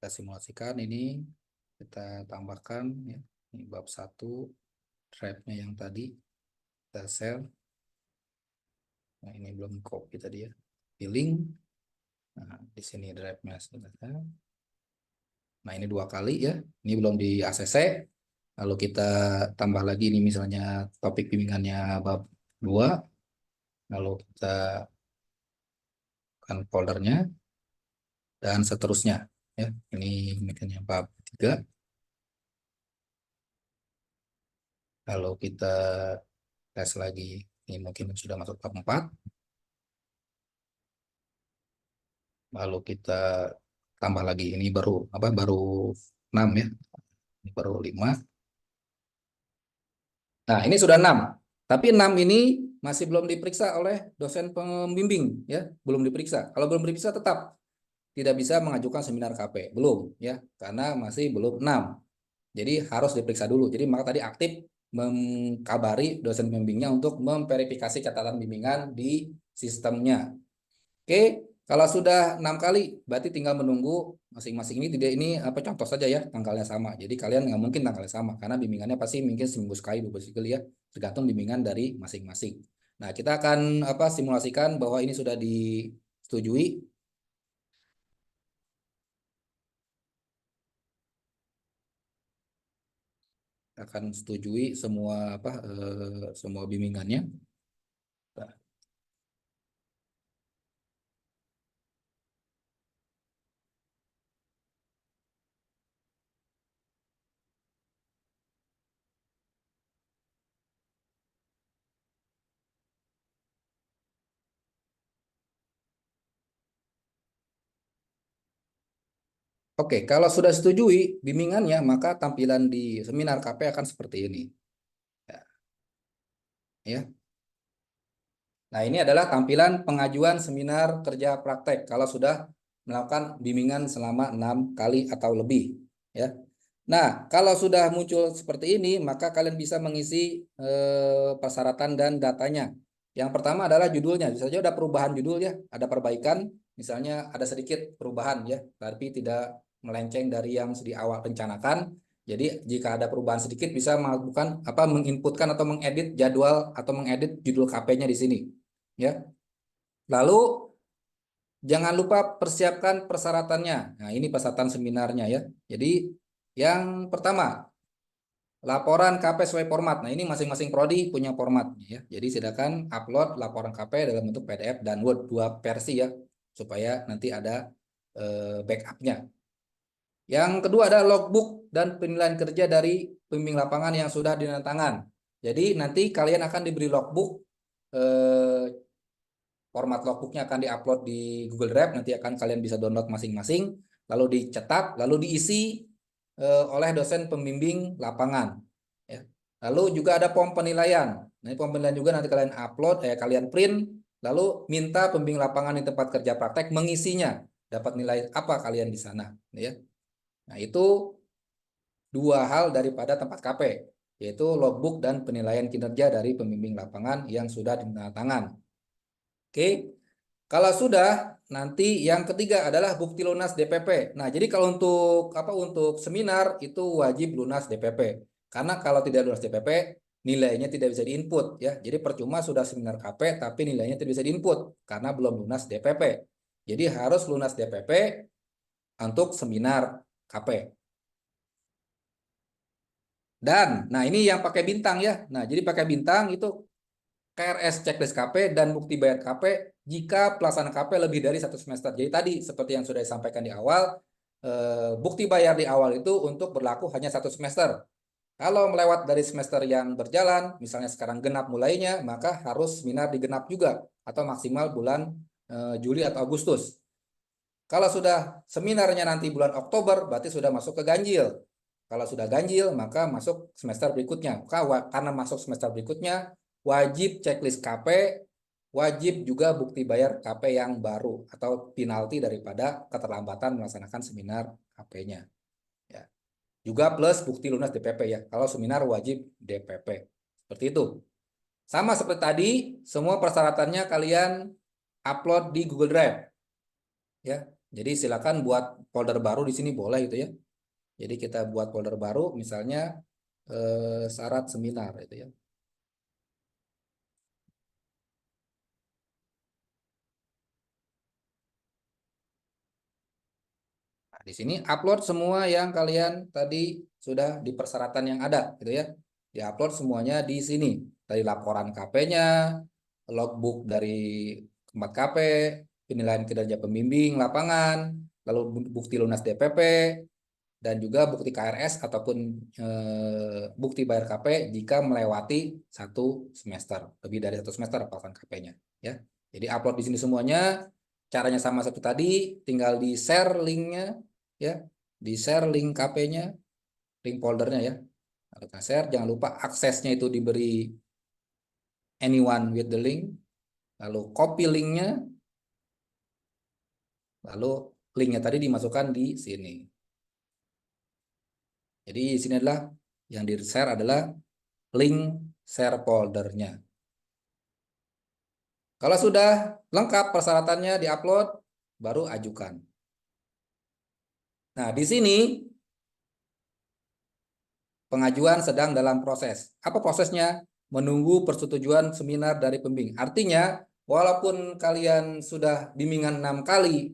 S1: Kita simulasikan ini, kita tambahkan ya. Ini bab 1, drive-nya yang tadi kita share. Nah, ini belum copy tadi ya. Di link. Nah, di sini drive-nya sudah. Nah, ini 2 kali ya. Ini belum di ACC. Lalu kita tambah lagi ini misalnya topik bimbingannya bab 2. Lalu kita kan foldernya dan seterusnya ya. Ini misalnya bab 3. Lalu kita tes lagi. Ini mungkin sudah masuk bab 4. Lalu kita tambah lagi. Ini baru 6 ya. Ini baru 5. Nah, ini sudah 6. Tapi 6 ini masih belum diperiksa oleh dosen pembimbing ya, belum diperiksa. Kalau belum diperiksa tetap tidak bisa mengajukan seminar KP, belum ya, karena masih belum 6. Jadi harus diperiksa dulu. Jadi maka tadi aktif mengkabari dosen pembimbingnya untuk memverifikasi catatan bimbingan di sistemnya. Oke, kalau sudah 6 kali, berarti tinggal menunggu masing-masing ini tidak ini contoh saja ya, tanggalnya sama. Jadi kalian nggak mungkin tanggalnya sama karena bimbingannya pasti mungkin seminggu sekali, 2 sekali ya, tergantung bimbingan dari masing-masing. Nah, kita akan simulasikan bahwa ini sudah disetujui. Akan setujui semua semua bimbingannya. Nah, Oke, kalau sudah setujui bimbingannya, maka tampilan di seminar KP akan seperti ini. Ya. Nah, ini adalah tampilan pengajuan seminar kerja praktek kalau sudah melakukan bimbingan selama 6 kali atau lebih. Ya. Nah, kalau sudah muncul seperti ini, maka kalian bisa mengisi persyaratan dan datanya. Yang pertama adalah judulnya. Bisa saja ada perubahan judul ya, ada perbaikan. Misalnya ada sedikit perubahan ya, tapi tidak melenceng dari yang di awal rencanakan. Jadi jika ada perubahan sedikit bisa melakukan menginputkan atau mengedit jadwal atau mengedit judul KP-nya di sini, ya. Lalu jangan lupa persiapkan persyaratannya. Nah, ini persyaratan seminarnya ya. Jadi yang pertama, laporan KP sesuai format. Nah, ini masing-masing prodi punya formatnya ya. Jadi silakan upload laporan KP dalam bentuk PDF dan Word 2 versi ya, supaya nanti ada backupnya. Yang kedua ada logbook dan penilaian kerja dari pembimbing lapangan yang sudah ditandatangan. Jadi nanti kalian akan diberi logbook, format logbooknya akan diupload di Google Drive, nanti akan kalian bisa download masing-masing, lalu dicetak, lalu diisi oleh dosen pembimbing lapangan. Ya. Lalu juga ada form penilaian. Nah, form penilaian juga nanti kalian upload, kalian print, lalu minta pembimbing lapangan di tempat kerja praktek mengisinya, dapat nilai apa kalian di sana. Ya. Nah, itu dua hal daripada tempat KP, yaitu logbook dan penilaian kinerja dari pembimbing lapangan yang sudah ditandatangan. Oke, kalau sudah, nanti yang ketiga adalah bukti lunas DPP. Nah, jadi kalau untuk seminar itu wajib lunas DPP. Karena kalau tidak lunas DPP, nilainya tidak bisa diinput ya. Jadi percuma sudah seminar KP tapi nilainya tidak bisa diinput karena belum lunas DPP. Jadi harus lunas DPP untuk seminar KP. Dan, nah ini yang pakai bintang ya. Nah, jadi pakai bintang itu KRS checklist KP dan bukti bayar KP jika pelaksanaan KP lebih dari 1 semester. Jadi tadi seperti yang sudah disampaikan di awal, bukti bayar di awal itu untuk berlaku hanya 1 semester. Kalau melewat dari semester yang berjalan, misalnya sekarang genap mulainya, maka harus seminar digenap juga atau maksimal bulan Juli atau Agustus. Kalau sudah seminarnya nanti bulan Oktober, berarti sudah masuk ke ganjil. Kalau sudah ganjil, maka masuk semester berikutnya. Karena masuk semester berikutnya, wajib checklist KP, wajib juga bukti bayar KP yang baru atau penalti daripada keterlambatan melaksanakan seminar KP-nya. Ya. Juga plus bukti lunas DPP ya. Kalau seminar wajib DPP. Seperti itu. Sama seperti tadi, semua persyaratannya kalian upload di Google Drive. Ya. Jadi silakan buat folder baru di sini boleh gitu ya. Jadi kita buat folder baru, misalnya syarat seminar itu ya. Nah, di sini upload semua yang kalian tadi sudah di persyaratan yang ada, gitu ya. Diupload semuanya di sini. Dari laporan KP-nya, logbook dari tempat KP, penilaian kinerja pembimbing lapangan, lalu bukti lunas DPP, dan juga bukti KRS ataupun bukti bayar KP jika melewati 1 semester, lebih dari 1 semester pelaksanaan KP-nya ya. Jadi upload di sini semuanya, caranya sama seperti tadi, tinggal di share linknya ya, di share link KP-nya, link foldernya ya. Lalu kita share, jangan lupa aksesnya itu diberi anyone with the link, lalu copy linknya, lalu linknya tadi dimasukkan di sini. Jadi di sini adalah yang di share adalah link share foldernya. Kalau sudah lengkap persyaratannya diupload, baru ajukan. Nah, di sini pengajuan sedang dalam proses. Apa prosesnya? Menunggu persetujuan seminar dari pembimbing. Artinya, walaupun kalian sudah bimbingan 6 kali,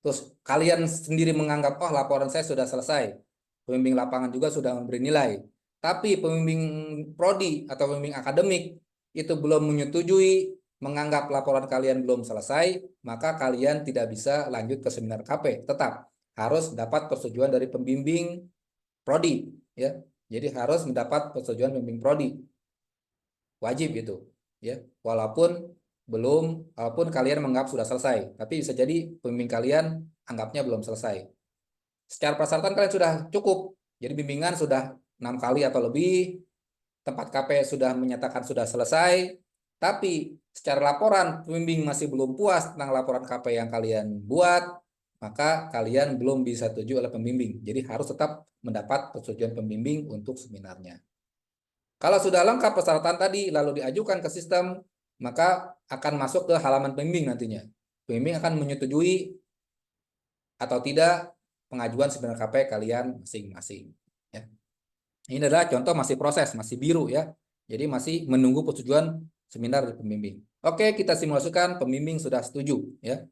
S1: terus kalian sendiri menganggap, oh laporan saya sudah selesai. Pembimbing lapangan juga sudah memberi nilai. Tapi pembimbing prodi atau pembimbing akademik itu belum menyetujui, menganggap laporan kalian belum selesai, maka kalian tidak bisa lanjut ke seminar KP. Tetap harus dapat persetujuan dari pembimbing prodi, ya. Jadi harus mendapat persetujuan pembimbing prodi. Wajib itu, ya. Walaupun kalian menganggap sudah selesai, tapi bisa jadi pembimbing kalian anggapnya belum selesai. Secara persyaratan kalian sudah cukup. Jadi bimbingan sudah 6 kali atau lebih, tempat KP sudah menyatakan sudah selesai, tapi secara laporan pembimbing masih belum puas tentang laporan KP yang kalian buat, maka kalian belum bisa setuju oleh pembimbing. Jadi harus tetap mendapat persetujuan pembimbing untuk seminarnya. Kalau sudah lengkap persyaratan tadi lalu diajukan ke sistem, maka akan masuk ke halaman pembimbing nantinya. Pembimbing akan menyetujui atau tidak pengajuan seminar KP kalian masing-masing. Ya. Ini adalah contoh masih proses, masih biru ya. Jadi masih menunggu persetujuan seminar dari pembimbing. Oke, kita simulasikan pembimbing sudah setuju ya.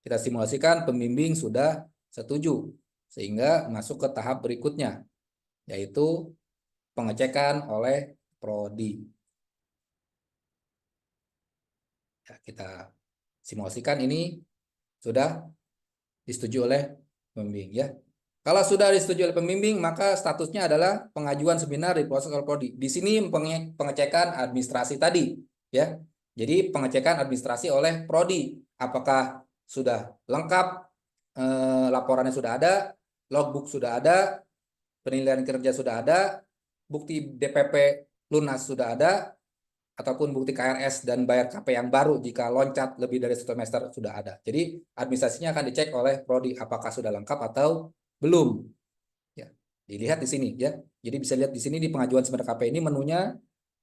S1: Kita simulasikan pembimbing sudah setuju sehingga masuk ke tahap berikutnya, yaitu pengecekan oleh prodi. Ya, kita simulasikan ini sudah disetujui oleh pembimbing ya. Kalau sudah disetujui oleh pembimbing, maka statusnya adalah pengajuan seminar di proses oleh prodi. Di sini pengecekan administrasi tadi ya. Jadi pengecekan administrasi oleh prodi, apakah sudah lengkap, laporannya sudah ada, logbook sudah ada, penilaian kinerja sudah ada, bukti DPP lunas sudah ada, ataupun bukti KRS dan bayar KP yang baru jika loncat lebih dari 1 semester sudah ada. Jadi administrasinya akan dicek oleh prodi apakah sudah lengkap atau belum. Ya, dilihat di sini ya. Jadi bisa lihat di sini di pengajuan seminar KP ini menunya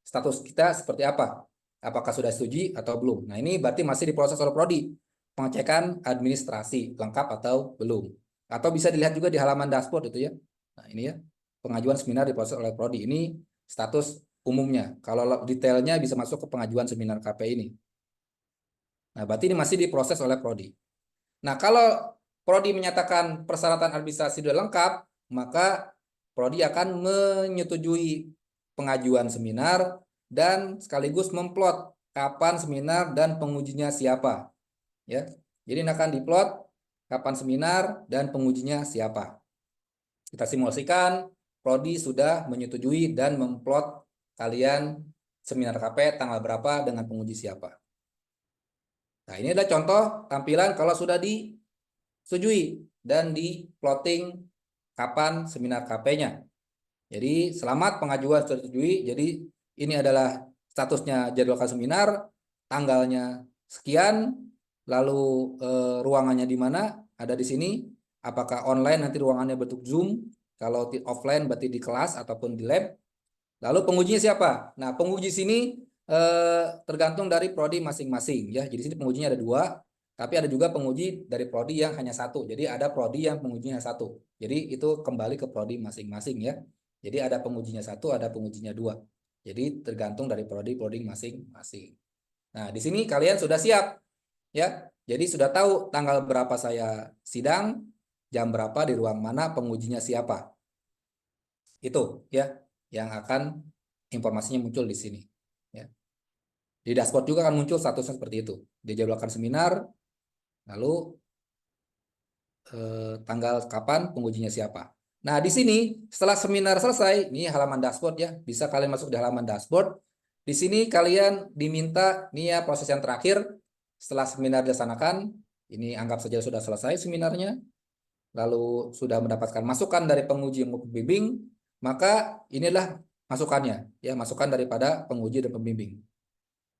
S1: status kita seperti apa. Apakah sudah setuju atau belum. Nah, ini berarti masih diproses oleh prodi. Pengecekan administrasi lengkap atau belum. Atau bisa dilihat juga di halaman dashboard itu ya. Nah, ini ya. Pengajuan seminar diproses oleh prodi. Ini status umumnya. Kalau detailnya bisa masuk ke pengajuan seminar KP ini. Nah, berarti ini masih diproses oleh prodi. Nah, kalau prodi menyatakan persyaratan administrasi sudah lengkap, maka prodi akan menyetujui pengajuan seminar dan sekaligus memplot kapan seminar dan pengujinya siapa. Ya. Jadi akan diplot kapan seminar dan pengujinya siapa. Kita simulasikan, prodi sudah menyetujui dan memplot kalian seminar KP tanggal berapa dengan penguji siapa. Nah, ini adalah contoh tampilan kalau sudah disetujui dan di plotting kapan seminar KP-nya. Jadi selamat pengajuan sudah disetujui. Jadi ini adalah statusnya jadwalkan seminar, tanggalnya sekian, lalu ruangannya di mana? Ada di sini. Apakah online nanti ruangannya bentuk Zoom? Kalau offline berarti di kelas ataupun di lab. Lalu pengujinya siapa? Nah, penguji sini tergantung dari prodi masing-masing ya. Jadi sini pengujinya ada 2, tapi ada juga penguji dari prodi yang hanya 1. Jadi ada prodi yang pengujinya 1. Jadi itu kembali ke prodi masing-masing ya. Jadi ada pengujinya 1, ada pengujinya 2. Jadi tergantung dari prodi masing-masing. Nah, di sini kalian sudah siap ya. Jadi sudah tahu tanggal berapa saya sidang, jam berapa, di ruang mana, pengujinya siapa. Itu ya yang akan informasinya muncul di sini. Ya. Di dashboard juga akan muncul statusnya seperti itu. Dijadwalkan seminar, lalu tanggal kapan, pengujinya siapa. Nah, di sini setelah seminar selesai, ini halaman dashboard ya, bisa kalian masuk di halaman dashboard. Di sini kalian diminta, ini ya proses yang terakhir, setelah seminar dilaksanakan, ini anggap saja sudah selesai seminarnya, lalu sudah mendapatkan masukan dari penguji maupun pembimbing, maka inilah masukannya, ya masukan daripada penguji dan pembimbing.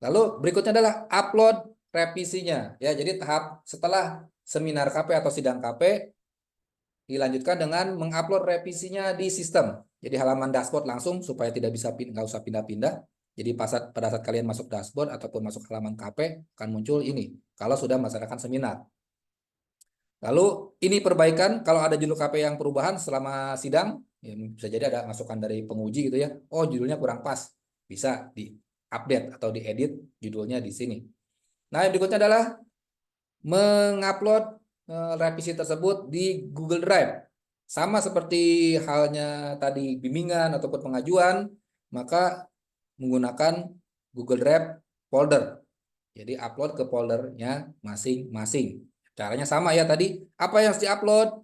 S1: Lalu berikutnya adalah upload revisinya, ya. Jadi tahap setelah seminar KP atau sidang KP dilanjutkan dengan mengupload revisinya di sistem. Jadi halaman dashboard langsung supaya nggak usah pindah-pindah. Jadi pada saat kalian masuk dashboard ataupun masuk halaman KP akan muncul ini kalau sudah melaksanakan seminar. Lalu ini perbaikan kalau ada judul KP yang perubahan selama sidang, ya bisa jadi ada masukan dari penguji gitu ya. Oh, judulnya kurang pas. Bisa diupdate atau diedit judulnya di sini. Nah, yang berikutnya adalah mengupload revisi tersebut di Google Drive. Sama seperti halnya tadi bimbingan ataupun pengajuan, maka menggunakan Google Drive folder. Jadi upload ke foldernya masing-masing. Caranya sama ya tadi. Apa yang harus diupload?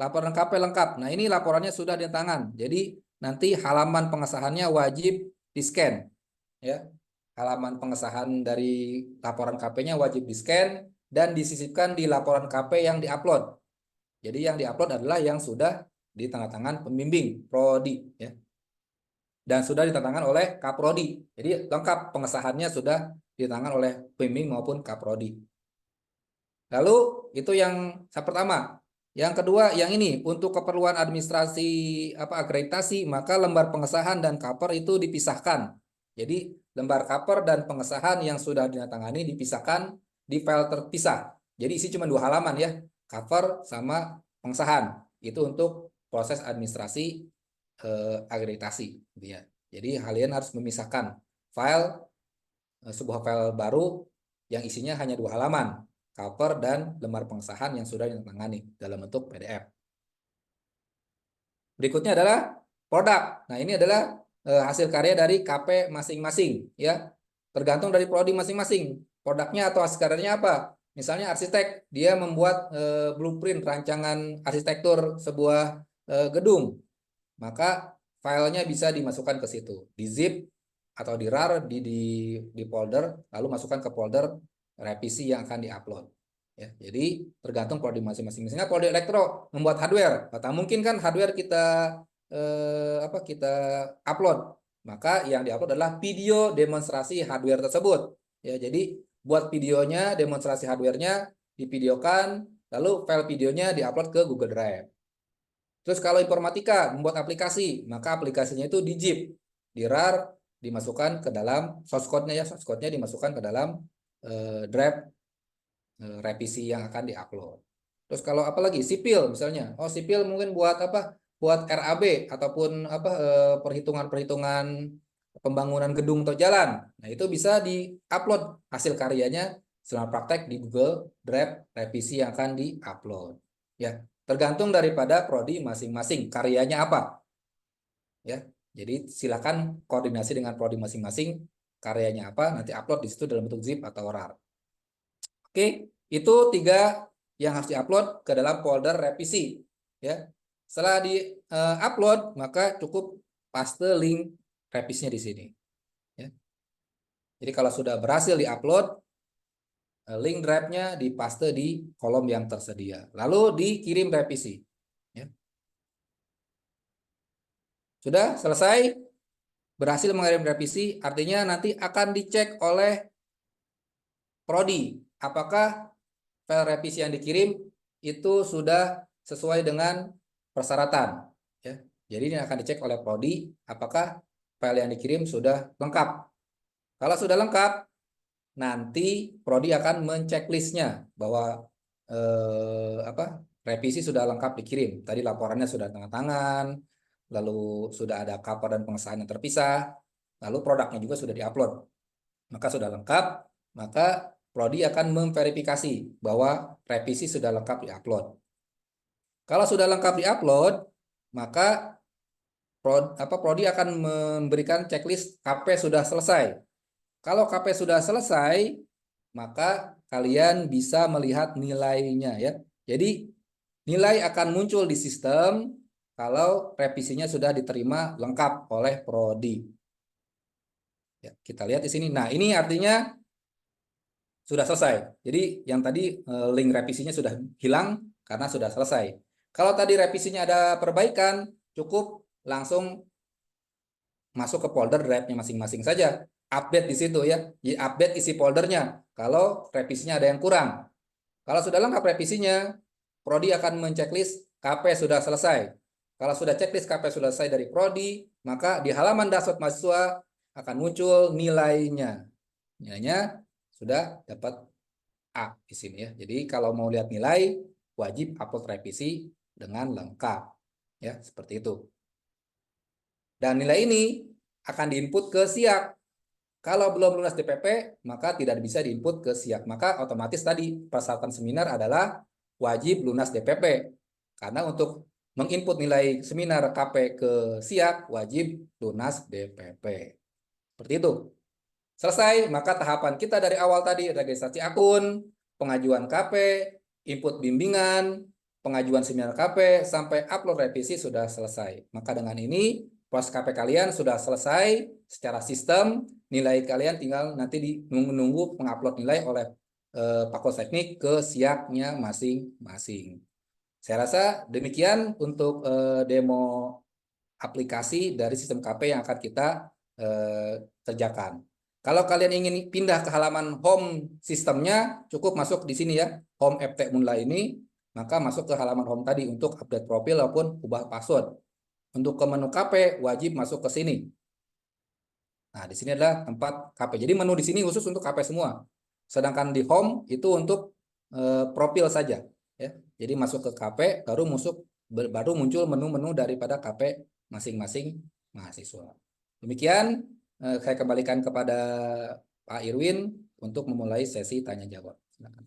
S1: Laporan KP lengkap. Nah, ini laporannya sudah di tangan. Jadi nanti halaman pengesahannya wajib di-scan. Ya. Halaman pengesahan dari laporan KP-nya wajib di-scan dan disisipkan di laporan KP yang diupload. Jadi yang diupload adalah yang sudah ditandatangan pembimbing prodi ya. Dan sudah ditandatangan oleh Kaprodi. Jadi lengkap pengesahannya sudah ditandatangan oleh pembimbing maupun Kaprodi. Lalu itu yang pertama. Yang kedua yang ini untuk keperluan administrasi akreditasi, maka lembar pengesahan dan cover itu dipisahkan. Jadi lembar cover dan pengesahan yang sudah ditandatangani dipisahkan di file terpisah. Jadi isi cuma 2 halaman ya, cover sama pengesahan. Itu untuk proses administrasi akreditasi gitu ya. Jadi kalian harus memisahkan sebuah file baru yang isinya hanya 2 halaman, cover dan lembar pengesahan yang sudah ditangani dalam bentuk PDF. Berikutnya adalah produk. Nah, ini adalah hasil karya dari KP masing-masing ya. Tergantung dari prodi masing-masing. Produknya atau hasil karyanya apa? Misalnya arsitek, dia membuat blueprint rancangan arsitektur sebuah gedung. Maka filenya bisa dimasukkan ke situ, di zip atau di RAR, di folder, lalu masukkan ke folder revisi yang akan diupload. Ya, jadi tergantung prodi masing-masing. Misalnya prodi elektro membuat hardware, tak mungkin kan hardware kita kita upload, maka yang diupload adalah video demonstrasi hardware tersebut. Ya, jadi buat videonya, demonstrasi hardwarenya divideokan, lalu file videonya diupload ke Google Drive. Terus kalau informatika membuat aplikasi, maka aplikasinya itu di zip, di RAR, dimasukkan ke dalam source code-nya ya, source code-nya dimasukkan ke dalam drive revisi yang akan diupload. Terus kalau apalagi sipil misalnya, sipil mungkin buat apa? Buat RAB ataupun perhitungan-perhitungan pembangunan gedung atau jalan. Nah, itu bisa diupload hasil karyanya selama praktek di Google Drive revisi yang akan diupload. Ya, tergantung daripada prodi masing-masing karyanya apa. Ya, jadi silakan koordinasi dengan prodi masing-masing karyanya apa, nanti upload di situ dalam bentuk zip atau RAR. Oke, itu 3 yang harus diupload ke dalam folder revisi. Ya, setelah di-upload, maka cukup paste link revisinya di sini. Ya. Jadi kalau sudah berhasil diupload, link drive-nya dipaste di kolom yang tersedia. Lalu dikirim revisi. Ya. Sudah selesai, berhasil mengirim revisi, artinya nanti akan dicek oleh prodi. Apakah file revisi yang dikirim itu sudah sesuai dengan persyaratan. Ya. Jadi ini akan dicek oleh prodi apakah file yang dikirim sudah lengkap. Kalau sudah lengkap, nanti prodi akan menceklisnya bahwa revisi sudah lengkap dikirim. Tadi laporannya sudah tanda tangan, lalu sudah ada cover dan pengesahan yang terpisah, lalu produknya juga sudah diupload. Maka sudah lengkap, maka prodi akan memverifikasi bahwa revisi sudah lengkap diupload. Kalau sudah lengkap diupload, maka prodi akan memberikan checklist KP sudah selesai. Kalau KP sudah selesai, maka kalian bisa melihat nilainya ya. Jadi nilai akan muncul di sistem kalau revisinya sudah diterima lengkap oleh prodi. Ya, kita lihat di sini. Nah, ini artinya sudah selesai. Jadi yang tadi link revisinya sudah hilang karena sudah selesai. Kalau tadi revisinya ada perbaikan, cukup langsung masuk ke folder drive-nya masing-masing saja. Update di situ ya. Update isi foldernya kalau revisinya ada yang kurang. Kalau sudah lengkap revisinya, prodi akan menceklis KP sudah selesai. Kalau sudah checklist KP sudah selesai dari prodi, maka di halaman dashboard mahasiswa akan muncul nilainya. Nilainya sudah dapat A di sini ya. Jadi kalau mau lihat nilai, wajib upload revisi dengan lengkap. Ya, seperti itu. Dan nilai ini akan diinput ke SIAK. Kalau belum lunas DPP, maka tidak bisa diinput ke SIAK. Maka otomatis tadi persyaratan seminar adalah wajib lunas DPP. Karena untuk menginput nilai seminar KP ke SIAK, wajib lunas DPP. Seperti itu. Selesai, maka tahapan kita dari awal tadi, registrasi akun, pengajuan KP, input bimbingan, pengajuan seminar KP, sampai upload revisi sudah selesai. Maka dengan ini, proses KP kalian sudah selesai secara sistem, nilai kalian tinggal nanti menunggu pengupload nilai oleh Fakultas Teknik ke SIAK-nya masing-masing. Saya rasa demikian untuk demo aplikasi dari sistem KP yang akan kita kerjakan. Kalau kalian ingin pindah ke halaman home sistemnya, cukup masuk di sini ya, home FT Munla ini, maka masuk ke halaman home tadi untuk update profil maupun ubah password. Untuk ke menu KP, wajib masuk ke sini. Nah, di sini adalah tempat KP. Jadi menu di sini khusus untuk KP semua. Sedangkan di home itu untuk profil saja. Ya. Jadi masuk ke KP, baru muncul menu-menu daripada KP masing-masing mahasiswa. Demikian, saya kembalikan kepada Pak Irwin untuk memulai sesi tanya jawab. Silakan.